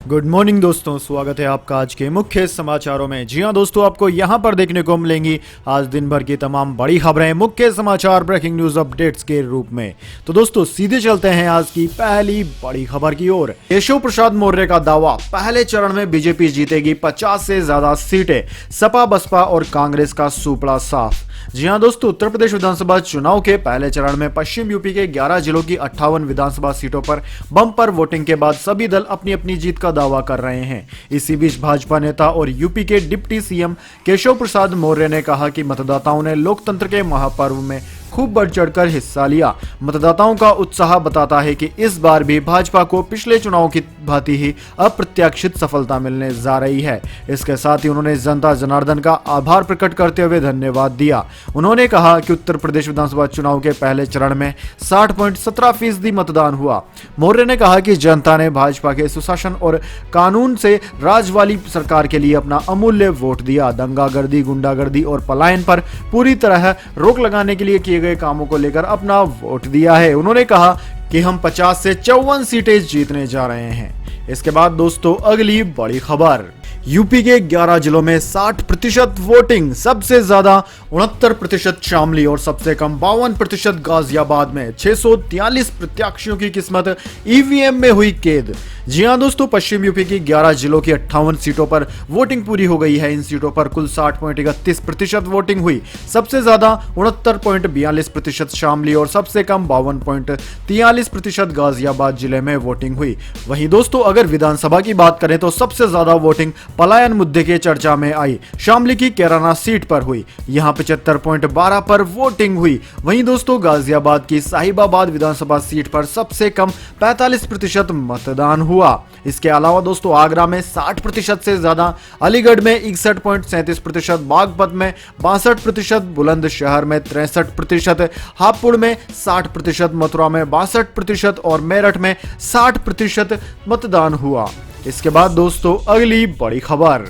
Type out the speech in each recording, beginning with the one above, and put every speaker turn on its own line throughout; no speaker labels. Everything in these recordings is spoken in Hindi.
गुड मॉर्निंग दोस्तों, स्वागत है आपका आज के मुख्य समाचारों में। जी हां दोस्तों, आपको यहां पर देखने को मिलेंगी आज दिन भर की तमाम बड़ी खबरें मुख्य समाचार ब्रेकिंग न्यूज अपडेट्स के रूप में। तो दोस्तों सीधे चलते हैं आज की पहली बड़ी खबर की ओर। केशव प्रसाद मौर्य का दावा, पहले चरण में बीजेपी जीतेगी 50 से ज्यादा सीटें, सपा बसपा और कांग्रेस का सुपड़ा साफ। जी हां दोस्तों, उत्तर प्रदेश विधानसभा चुनाव के पहले चरण में पश्चिम यूपी के 11 जिलों की 58 विधानसभा सीटों पर बम्पर वोटिंग के बाद सभी दल अपनी अपनी जीत का दावा कर रहे हैं। इसी बीच भाजपा नेता और यूपी के डिप्टी सीएम केशव प्रसाद मौर्य ने कहा कि मतदाताओं ने लोकतंत्र के महापर्व में खूब बढ़ चढ़कर हिस्सा लिया। मतदाताओं का उत्साह बताता है कि इस बार भी भाजपा को पिछले चुनाव की भांति ही अप्रत्याशित सफलता मिलने जा रही है। इसके साथ ही उन्होंने जनता जनार्दन का आभार प्रकट करते हुए धन्यवाद दिया। उन्होंने कहा कि उत्तर प्रदेश विधानसभा चुनाव के पहले चरण में 60.17% मतदान हुआ। मौर्य ने कहा कि जनता ने भाजपा के सुशासन और कानून से राज वाली सरकार के लिए अपना अमूल्य वोट दिया। दंगागर्दी, गुंडागर्दी और पलायन पर पूरी तरह रोक लगाने के लिए किए गए कामों को लेकर अपना वोट दिया है। उन्होंने कहा कि हम 50 से 54 सीटें जीतने जा रहे हैं। इसके बाद दोस्तों अगली बड़ी खबर, यूपी के 11 जिलों में 60% वोटिंग, सबसे ज्यादा 69% शामली और सबसे कम 52% गाजियाबाद में। 643 प्रत्याशियों की किस्मत ईवीएम में हुई कैद। जी हां दोस्तों, पश्चिम यूपी की 11 जिलों की 58 सीटों पर वोटिंग पूरी हो गई है। इन सीटों पर कुल 60.31% वोटिंग हुई। सबसे ज्यादा 69.42% शामली और सबसे कम 52.43% गाजियाबाद जिले में वोटिंग हुई। वहीं दोस्तों अगर विधानसभा की बात करें तो सबसे ज्यादा वोटिंग पलायन मुद्दे के चर्चा में आई। शामली की कैराना सीट पर हुई, यहां 75.12 पर वोटिंग हुई। वहीं दोस्तों गाजियाबाद की साहिबाबाद विधानसभा सीट पर सबसे कम 45% मतदान हुआ। इसके अलावा दोस्तों आगरा में 60% से ज्यादा, अलीगढ़ में 61.37%, बागपत में 62%, बुलंदशहर में 63%, हापुड़ में 60%, मथुरा में 62% और मेरठ में 60% मतदान हुआ। इसके बाद दोस्तों अगली बड़ी खबर,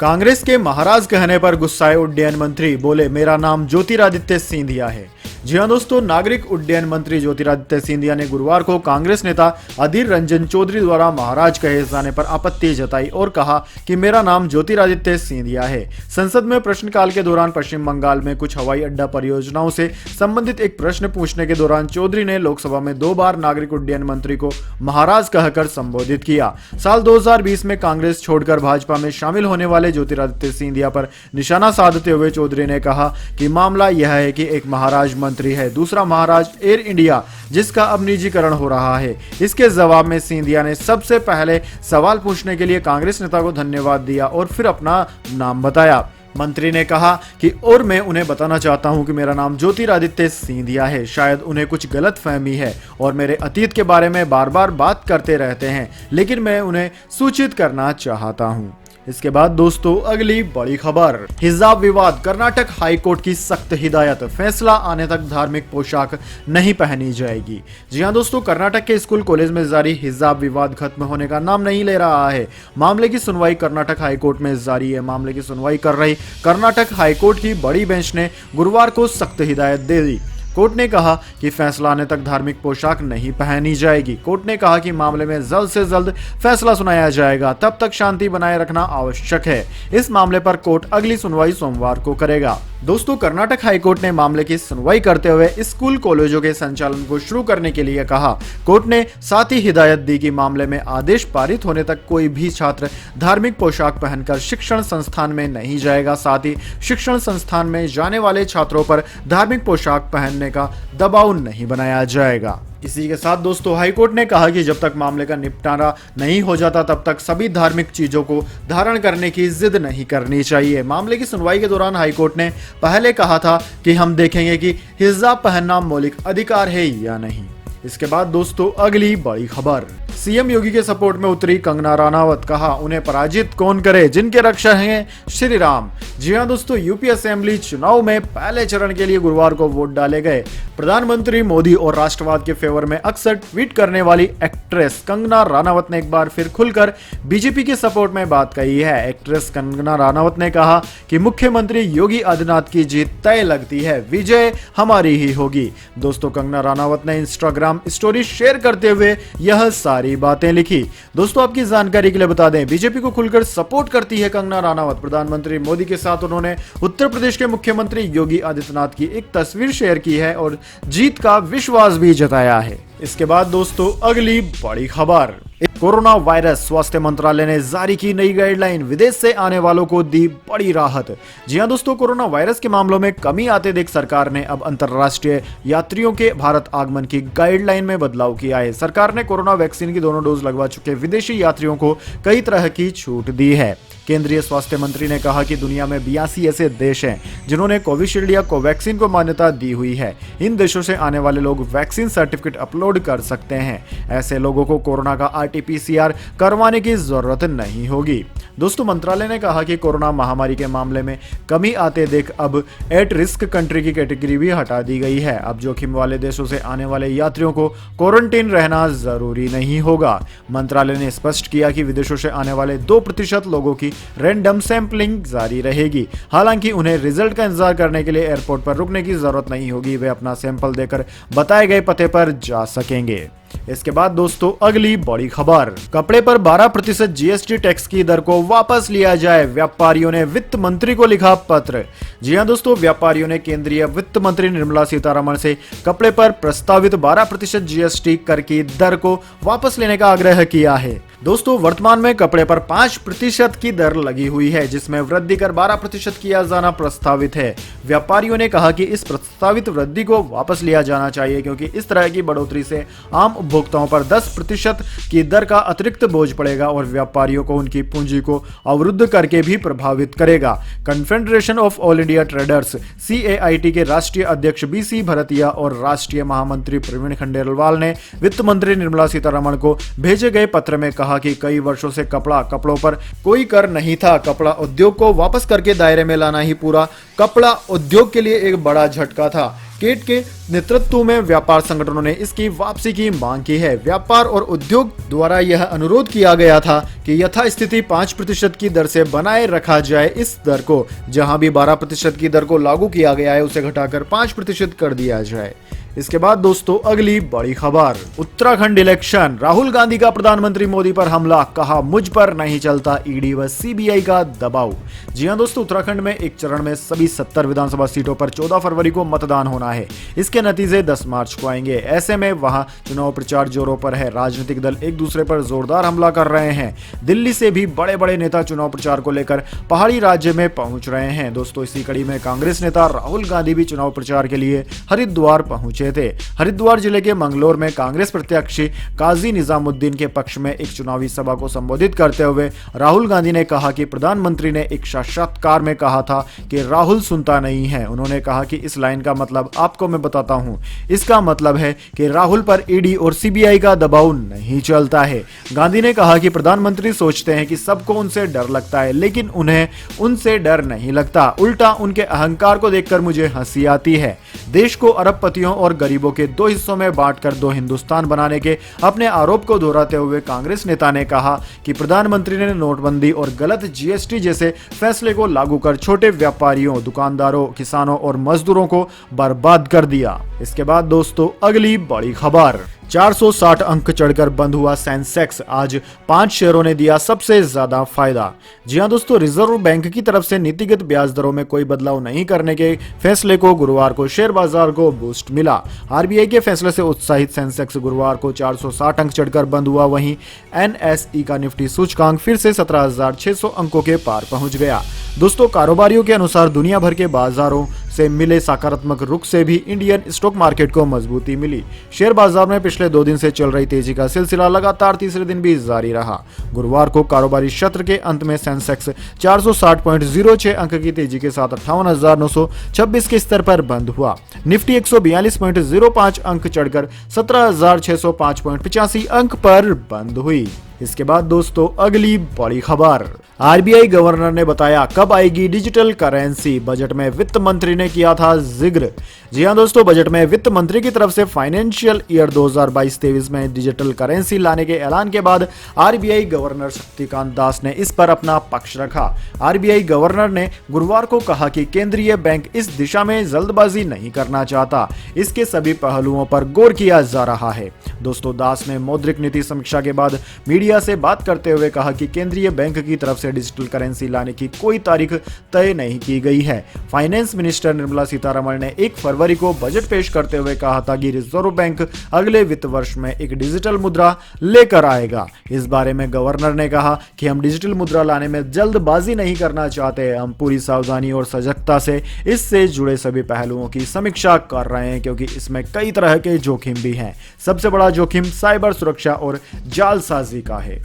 कांग्रेस के महाराज कहने पर गुस्साए उड्डयन मंत्री, बोले मेरा नाम ज्योतिरादित्य सिंधिया है। जी हां दोस्तों, नागरिक उड्डयन मंत्री ज्योतिरादित्य सिंधिया ने गुरुवार को कांग्रेस नेता अधीर रंजन चौधरी द्वारा महाराज कहे जाने पर आपत्ति जताई और कहा कि मेरा नाम ज्योतिरादित्य सिंधिया है। संसद में प्रश्नकाल के दौरान पश्चिम बंगाल में कुछ हवाई अड्डा परियोजनाओं से संबंधित एक प्रश्न पूछने के दौरान चौधरी ने लोकसभा में 2 बार नागरिक उड्डयन मंत्री को महाराज कहकर संबोधित किया। साल 2020 में कांग्रेस छोड़कर भाजपा में शामिल होने वाले ज्योतिरादित्य सिंधिया पर निशाना साधते हुए चौधरी ने कहा कि मामला यह है कि एक महाराज मंत्री है, दूसरा महाराज एयर इंडिया, जिसका अब निजीकरण हो रहा है। इसके जवाब में सिंधिया ने सबसे पहले सवाल पूछने के लिए कांग्रेस नेता को धन्यवाद दिया और फिर अपना नाम बताया। मंत्री ने कहा कि और मैं उन्हें बताना चाहता हूं कि मेरा नाम ज्योतिरादित्य सिंधिया है। शायद उन्हें कुछ गलत फहमी है और मेरे अतीत के बारे में बार बार बात करते रहते हैं, लेकिन मैं उन्हें सूचित करना चाहता हूं। इसके बाद दोस्तों अगली बड़ी खबर, हिजाब विवाद, कर्नाटक हाईकोर्ट की सख्त हिदायत, फैसला आने तक धार्मिक पोशाक नहीं पहनी जाएगी। जी हां दोस्तों, कर्नाटक के स्कूल कॉलेज में जारी हिजाब विवाद खत्म होने का नाम नहीं ले रहा है। मामले की सुनवाई कर्नाटक हाईकोर्ट में जारी है। मामले की सुनवाई कर रही कर्नाटक हाईकोर्ट की बड़ी बेंच ने गुरुवार को सख्त हिदायत दे दी। कोर्ट ने कहा कि फैसला आने तक धार्मिक पोशाक नहीं पहनी जाएगी। कोर्ट ने कहा कि मामले में जल्द से जल्द फैसला सुनाया जाएगा, तब तक शांति बनाए रखना आवश्यक है। इस मामले पर कोर्ट अगली सुनवाई सोमवार को करेगा। दोस्तों कर्नाटक हाईकोर्ट ने मामले की सुनवाई करते हुए स्कूल कॉलेजों के संचालन को शुरू करने के लिए कहा। कोर्ट ने साथ ही हिदायत दी कि मामले में आदेश पारित होने तक कोई भी छात्र धार्मिक पोशाक पहनकर शिक्षण संस्थान में नहीं जाएगा। साथ ही शिक्षण संस्थान में जाने वाले छात्रों पर धार्मिक पोशाक पहनने का दबाव नहीं बनाया जाएगा। इसी के साथ दोस्तों हाईकोर्ट ने कहा कि जब तक मामले का निपटारा नहीं हो जाता तब तक सभी धार्मिक चीजों को धारण करने की जिद नहीं करनी चाहिए। मामले की सुनवाई के दौरान हाईकोर्ट ने पहले कहा था कि हम देखेंगे कि हिजाब पहनना मौलिक अधिकार है या नहीं। इसके बाद दोस्तों अगली बड़ी खबर, सीएम योगी के सपोर्ट में उतरी कंगना राणावत, कहा उन्हें पराजित कौन करे जिनके रक्षक हैं श्री राम। जी हां दोस्तों, यूपी असेंबली चुनाव में पहले चरण के लिए गुरुवार को वोट डाले गए। प्रधानमंत्री मोदी और राष्ट्रवाद के फेवर में अक्सर ट्वीट करने वाली एक्ट्रेस कंगना राणावत ने एक बार फिर खुलकर बीजेपी के सपोर्ट में बात कही है। एक्ट्रेस कंगना राणावत ने कहा कि मुख्यमंत्री योगी आदित्यनाथ की जीत तय लगती है, विजय हमारी ही होगी। दोस्तों कंगना राणावत ने इंस्टाग्राम इंस्टाग्राम स्टोरी शेयर करते हुए यह सारी बातें लिखी। दोस्तों आपकी जानकारी के लिए बता दें, बीजेपी को खुलकर सपोर्ट करती है कंगना रनावत। प्रधानमंत्री मोदी के साथ उन्होंने उत्तर प्रदेश के मुख्यमंत्री योगी आदित्यनाथ की एक तस्वीर शेयर की है और जीत का विश्वास भी जताया है। इसके बाद दोस्तों अगली बड़ी खबर, कोरोना वायरस। स्वास्थ्य मंत्रालय ने जारी की नई गाइडलाइन, विदेश से आने वालों को दी बड़ी राहत। जी हां दोस्तों, कोरोना वायरस के मामलों में कमी आते देख सरकार ने अब अंतर्राष्ट्रीय यात्रियों के भारत आगमन की गाइडलाइन में बदलाव किया है। सरकार ने कोरोना वैक्सीन की दोनों डोज लगवा चुके विदेशी यात्रियों को कई तरह की छूट दी है। केंद्रीय स्वास्थ्य मंत्री ने कहा कि दुनिया में 82 ऐसे देश हैं जिन्होंने कोविशील्ड या कोवैक्सीन को मान्यता दी हुई है। इन देशों से आने वाले लोग वैक्सीन सर्टिफिकेट अपलोड कर सकते हैं। ऐसे लोगों को कोरोना का RT-PCR करवाने की जरूरत नहीं होगी। दोस्तों मंत्रालय ने कहा कि कोरोना महामारी के मामले में कमी आते देख अब एट रिस्क कंट्री की कैटेगरी भी हटा दी गई है। अब जोखिम वाले देशों से आने वाले यात्रियों को क्वारंटीन रहना जरूरी नहीं होगा। मंत्रालय ने स्पष्ट किया कि विदेशों से आने वाले 2% लोगों की रैंडम सैंपलिंग जारी रहेगी। हालांकि उन्हें रिजल्ट का इंतजार करने के लिए एयरपोर्ट पर रुकने की जरूरत नहीं होगी। वे अपना सैंपल देकर बताए गए पते पर जा सकेंगे। इसके बाद दोस्तों अगली बड़ी खबर, कपड़े पर 12% GST टैक्स की दर को वापस लिया जाए। व्यापारियों ने वित्त मंत्री को लिखा पत्र। जी हां दोस्तों, व्यापारियों ने केंद्रीय वित्त मंत्री निर्मला सीतारमण से कपड़े पर प्रस्तावित 12% GST कर की दर को वापस लेने का आग्रह किया है। दोस्तों वर्तमान में कपड़े पर 5% की दर लगी हुई है, जिसमें वृद्धि कर 12% किया जाना प्रस्तावित है। व्यापारियों ने कहा कि इस प्रस्तावित वृद्धि को वापस लिया जाना चाहिए, क्योंकि इस तरह की बढ़ोतरी से आम उपभोक्ताओं पर 10% की दर का अतिरिक्त बोझ पड़ेगा और व्यापारियों को उनकी पूंजी को अवरुद्ध करके भी प्रभावित करेगा। Confederation of all India traders CAIT के राष्ट्रीय अध्यक्ष BC भरतिया और राष्ट्रीय महामंत्री प्रवीण खंडेलवाल ने वित्त मंत्री निर्मला सीतारमण को भेजे गए पत्र में कहा कि कई वर्षों से कपड़ों पर कोई कर नहीं था। कपड़ा उद्योग को वापस करके दायरे में लाना ही पूरा कपड़ा उद्योग के लिए एक बड़ा झटका था। केट के नेतृत्व में व्यापार संगठनों ने इसकी वापसी की मांग की है। व्यापार और उद्योग द्वारा यह अनुरोध किया गया था कि यथास्थिति 5% की दर से बनाए रखा जाए। इस दर को जहां भी 12% की दर को लागू किया गया है उसे घटाकर 5% कर दिया जाए। इसके बाद दोस्तों अगली बड़ी खबर, उत्तराखंड इलेक्शन। राहुल गांधी का प्रधानमंत्री मोदी पर हमला, कहा मुझ पर नहीं चलता ED व CBI का दबाव। जी हां दोस्तों, उत्तराखंड में एक चरण में सभी 70 विधानसभा सीटों पर 14 फरवरी को मतदान होना है। इसके नतीजे 10 मार्च को आएंगे। ऐसे में वहां चुनाव प्रचार जोरों पर है। राजनीतिक दल एक दूसरे पर जोरदार हमला कर रहे हैं। दिल्ली से भी बड़े बड़े नेता चुनाव प्रचार को लेकर पहाड़ी राज्य में पहुंच रहे हैं। दोस्तों इसी कड़ी में कांग्रेस नेता राहुल गांधी भी चुनाव प्रचार के लिए हरिद्वार पहुंचे थे। हरिद्वार जिले के मंगलोर में कांग्रेस प्रत्याशी काजी निजामुद्दीन के पक्ष में एक चुनावी सभा को संबोधित करते हुए राहुल गांधी ने कहा कि प्रधानमंत्री ने एक साक्षात्कार में कहा था कि राहुल सुनता नहीं है। उन्होंने कहा कि इस लाइन का मतलब आपको मैं बताता हूं। इसका मतलब है कि राहुल पर ED और CBI का दबाव नहीं चलता है। गांधी ने कहा कि प्रधानमंत्री सोचते हैं कि सबको उनसे डर लगता है, लेकिन उन्हें उनसे डर नहीं लगता। उल्टा उनके अहंकार को देखकर मुझे हंसी आती है। देश को अरबपतियों और गरीबों के 2 हिस्सों में बांटकर 2 हिंदुस्तान बनाने के अपने आरोप को दोहराते हुए कांग्रेस नेता ने कहा कि प्रधानमंत्री ने नोटबंदी और गलत GST जैसे फैसले को लागू कर छोटे व्यापारियों, दुकानदारों, किसानों और मजदूरों को बर्बाद कर दिया। इसके बाद दोस्तों अगली बड़ी खबर, 460 अंक चढ़कर बंद हुआ सेंसेक्स। आज 5 शेयरों ने दिया सबसे ज्यादा फायदा। जी हां दोस्तों, रिजर्व बैंक की तरफ से नीतिगत ब्याज दरों में कोई बदलाव नहीं करने के फैसले को गुरुवार को शेयर बाजार को बूस्ट मिला। RBI के फैसले से उत्साहित सेंसेक्स गुरुवार को 460 अंक चढ़कर बंद हुआ। वहीं NSE का निफ्टी सूचकांक फिर से 17,600 अंकों के पार पहुंच गया। दोस्तों कारोबारियों के अनुसार दुनिया भर के बाजारों से मिले सकारात्मक रुख से भी इंडियन स्टॉक मार्केट को मजबूती मिली। शेयर बाजार में पिछले 2 दिन से चल रही तेजी का सिलसिला लगातार तीसरे दिन भी जारी रहा। गुरुवार को कारोबारी सत्र के अंत में सेंसेक्स 460.06 अंक की तेजी के साथ 58,926 के स्तर पर बंद हुआ। निफ्टी 142.05 अंक चढ़कर 17,605.85 अंक पर बंद हुई। इसके बाद दोस्तों अगली बड़ी खबर, RBI गवर्नर ने बताया कब आएगी डिजिटल करेंसी। बजट में वित्त मंत्री ने किया था जिक्र। जी हाँ दोस्तों, बजट में वित्त मंत्री की तरफ से फाइनेंशियल ईयर 2022-23 में डिजिटल करेंसी लाने के ऐलान के बाद आरबीआई गवर्नर शक्तिकांत दास ने इस पर अपना पक्ष रखा। आरबीआई गवर्नर ने गुरुवार को कहा कि केंद्रीय बैंक इस दिशा में जल्दबाजी नहीं करना चाहता, इसके सभी पहलुओं पर गौर किया जा रहा है। दोस्तों, दास ने मौद्रिक नीति समीक्षा के बाद मीडिया से बात करते हुए कहा कि केंद्रीय बैंक की तरफ से डिजिटल करेंसी लाने की कोई तारीख तय नहीं की गई है। फाइनेंस मिनिस्टर निर्मला सीतारमण ने 1 फरवरी को बजट पेश करते हुए कहा था कि रिजर्व बैंक अगले वित्त वर्ष में एक डिजिटल मुद्रा लेकर आएगा। इस बारे में गवर्नर ने कहा कि हम डिजिटल मुद्रा लाने में जल्दबाजी नहीं करना चाहते, हम पूरी सावधानी और सजगता से इससे जुड़े सभी पहलुओं की समीक्षा कर रहे हैं, क्योंकि इसमें कई तरह के जोखिम भी हैं। सबसे बड़ा जोखिम साइबर सुरक्षा और जालसाजी का है।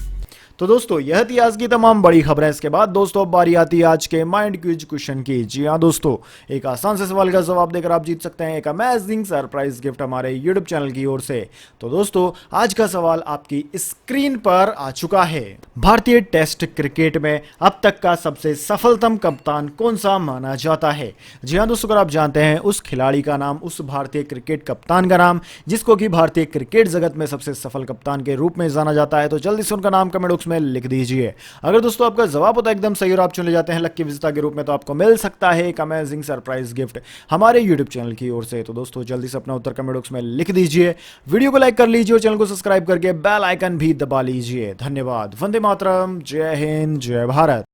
तो दोस्तों, यह थी आज की तमाम बड़ी खबरें। इसके बाद दोस्तों अब बारी आती है आज के माइंड क्विज क्वेश्चन की। जी हाँ दोस्तों, एक आसान से सवाल का जवाब देकर आप जीत सकते हैं एक अमेजिंग सरप्राइज गिफ्ट हमारे यूट्यूब चैनल की ओर से। तो दोस्तों, आज का सवाल आपकी स्क्रीन पर आ चुका है। भारतीय टेस्ट क्रिकेट में अब तक का सबसे सफलतम कप्तान कौन सा माना जाता है? जी हाँ दोस्तों, अगर आप जानते हैं उस खिलाड़ी का नाम, उस भारतीय क्रिकेट कप्तान का नाम जिसको कि भारतीय क्रिकेट जगत में सबसे सफल कप्तान के रूप में जाना जाता है, तो जल्दी से उनका नाम कमेंट में लिख दीजिए। अगर दोस्तों आपका जवाब होता है एकदम सही और आप चुने जाते हैं लक्की विजेता के रूप में, तो आपको मिल सकता है एक अमेजिंग सरप्राइज गिफ्ट हमारे यूट्यूब चैनल की ओर से। तो दोस्तों जल्दी से अपना उत्तर कमेंट बॉक्स में लिख दीजिए, वीडियो को लाइक कर लीजिए और चैनल को सब्सक्राइब करके बेल आइकन भी दबा लीजिए। धन्यवाद। वंदे मातरम। जय हिंद, जय भारत।